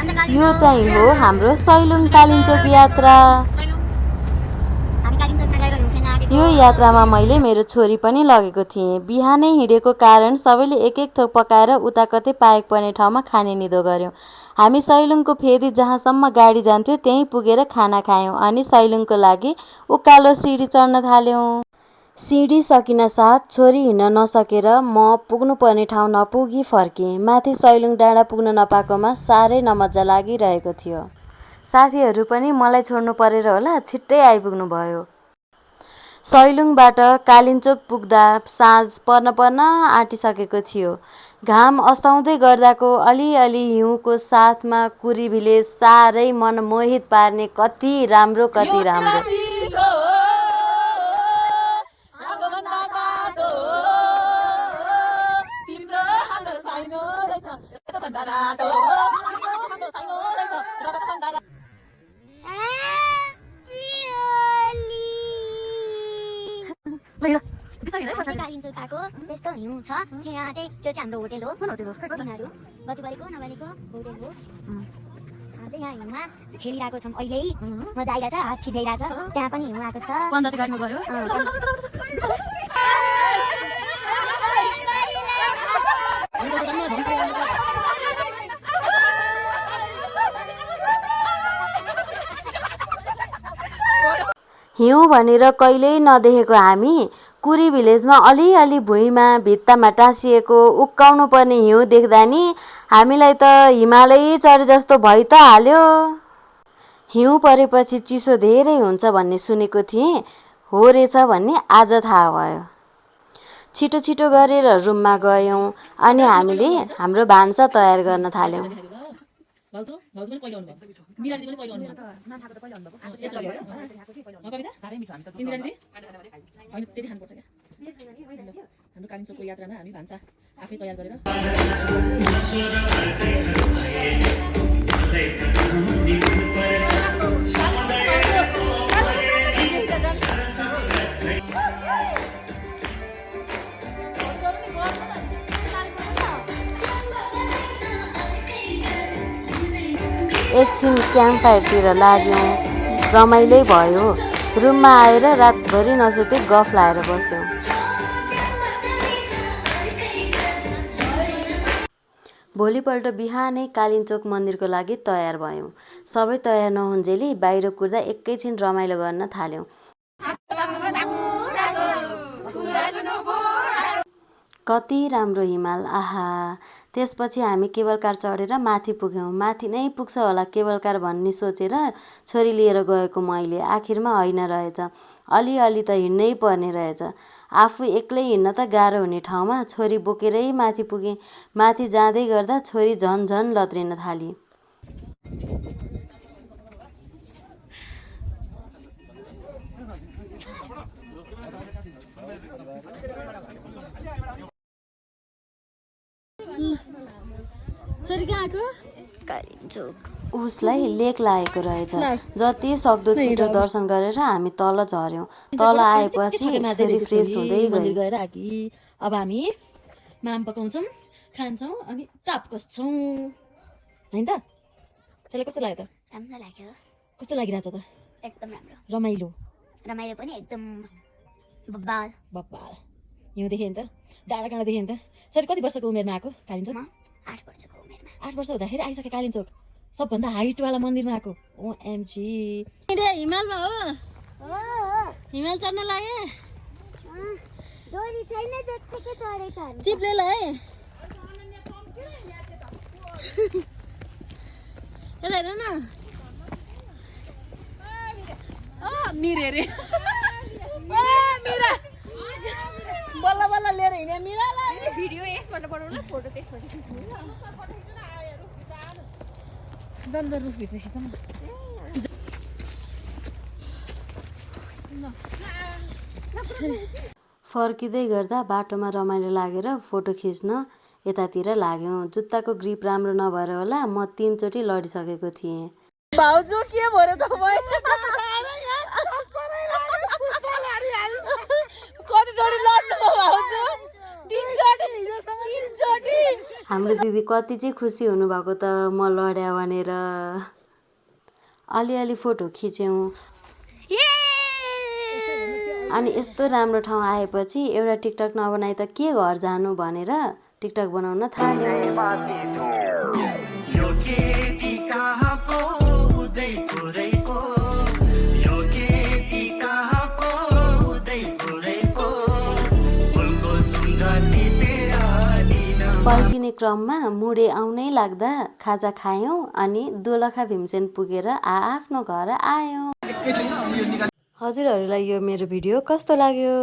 यो चाहिँ हो हाम्रो सैलुङ कालिम्चोक यात्रा। यो यात्रामा मैले मेरो छोरी पनि लगेको थिएँ। बिहानै हिँडेको कारण सबैले एक एक थोक पकाएर उता कतै पाएक पर्ने ठाउँमा खाने निधो गर्यौँ। हामी सैलुङको फेदी जहाँसम्म गाडी जान्थ्यो त्यहीँ पुगेर खाना खायौँ अनि सैलुङको लागि उकालो सिडी चढ्न थाल्यौँ। सिडी सकिन साथ छोरी हिँड्न नसकेर म पुग्नुपर्ने ठाउँ नपुगी फर्केँ। माथि सैलुङ डाँडा पुग्न नपाएकोमा साह्रै नमज्जा लागिरहेको थियो। साथीहरू पनि मलाई छोड्नु परेर होला छिट्टै आइपुग्नु भयो। सैलुङबाट कालिम्चोक पुग्दा साँझ पर्न आँटिसकेको थियो। घाम अस्ताउँदै गर्दाको अलिअलि हिउँको साथमा कुरी भिलेज साह्रै मनमोहित पार्ने कति राम्रो। कालिम्चोकको त्यस्तो हिउँ छ यहाँ चाहिँ त्यो चाहिँ हाम्रो होटेल हो। बत्तीबारीको नबारीको होटेल हो। यहाँ हिउँमा खेलिरहेको छौँ अहिले मजा आइरहेछ। हात्ती भइरहेछ त्यहाँ पनि हिउँ आएको छ। हिउँ भनेर कहिल्यै नदेखेको हामी कुरी भिलेजमा अलिअलि भुइँमा भित्तामा टाँसिएको उक्काउनु पर्ने हिउँ देख्दा नि हामीलाई त हिमालय चढे जस्तो भइ त हाल्यो। हिउँ परेपछि चिसो धेरै हुन्छ भन्ने सुनेको थिएँ, हो रहेछ भन्ने आज थाहा भयो। छिटो छिटो गरेर रुममा गयौँ अनि हामीले हाम्रो भान्सा तयार गर्न थाल्यौँ। कालिम्चोकको यात्रामा हामी भान्सा आफै तयार गरेर एकछिन क्याम्प फायरतिर लाग्यौँ। रमाइलै भयो। रुममा आएर रातभरि नसुते गफ लाएर बस्यौँ। भोलिपल्ट बिहानै कालिम्चोक मन्दिरको लागि तयार भयौँ। सबै तयार नहुन्जेली बाहिर कुर्दा एकैछिन रमाइलो गर्न थाल्यौँ। कति राम्रो हिमाल, आहा। त्यसपछि हामी केबल कार चढेर माथि पुग्यौँ। माथि नै पुग्छ होला केबल कार भन्ने सोचेर छोरी लिएर गएको मैले आखिरमा होइन रहेछ। अलिअलि त हिँड्नै पर्ने रहेछ। आफू एक्लै हिँड्न त गाह्रो हुने ठाउँमा छोरी बोकेरै माथि पुगेँ। माथि जाँदै गर्दा छोरी झन लत्रिन थाली। उसलाई लेक लागेको रहेछ। जति सक्दो छिटो दर्शन गरेर हामी तल झर्यौँ। तल आएपछि फ्रेस हुँदै गएर आकी। अब हामी माम पकाउँछौँ, खान्छौँ अनि टाप कस्छौँ हैन त। त्यसलाई कस्तो लाग्यो त? राम्रो लाग्यो। कस्तो लागिरहेछ त? एकदम राम्रो। रमाइलो पनि एकदम बब्बाल। हिउँ देखेँ नि त, डाँडा काँडा देखेँ नि त। सर कति वर्षको उमेरमा आएको कालिम्चोक? 8 वर्षको उमेरमा। 8 वर्ष हुँदाखेरि आइसके कालिम्चोक। सबभन्दा हाइटवाला मन्दिरमा आएको। ओएमजी। हिमालमा हो? हिमाल चढ्न लागे? डोरी छैन जत्तिकै चढेछ। चिप्ले ल है। यता हेर न। मिरे रे। मिरा। बल्ल लिएर हिँड्या मिरालाई। भिडियो यसबाट बनाउनु, फोटो त्यसबाट खिच्नु। जन्जर रुख भित्र खिचौँ न। फर्किँदै गर्दा बाटोमा रमाइलो लागेर फोटो खिच्न यतातिर लाग्यौँ। जुत्ताको ग्रिप राम्रो नभएर होला म 3 चोटि लडिसकेको थिएँ। भाउजू के भरे तपाईँ? कति जोडी लड्नु भाउजू? हाम्रो दिदी कति चाहिँ खुसी हुनुभएको त म लड्या भनेर। अलिअलि फोटो खिच्यौँ। अनि यस्तो राम्रो ठाउँ आएपछि एउटा टिकटक नबनाइ त के घर जानु भनेर टिकटक बनाउन थाल्यो। फर्किने क्रममा मुडे आउनै लाग्दा खाजा खायौँ अनि दोलखा भीमसेन पुगेर आफ्नो घर आयौँ। हजुरहरूलाई यो मेरो भिडियो कस्तो लाग्यो?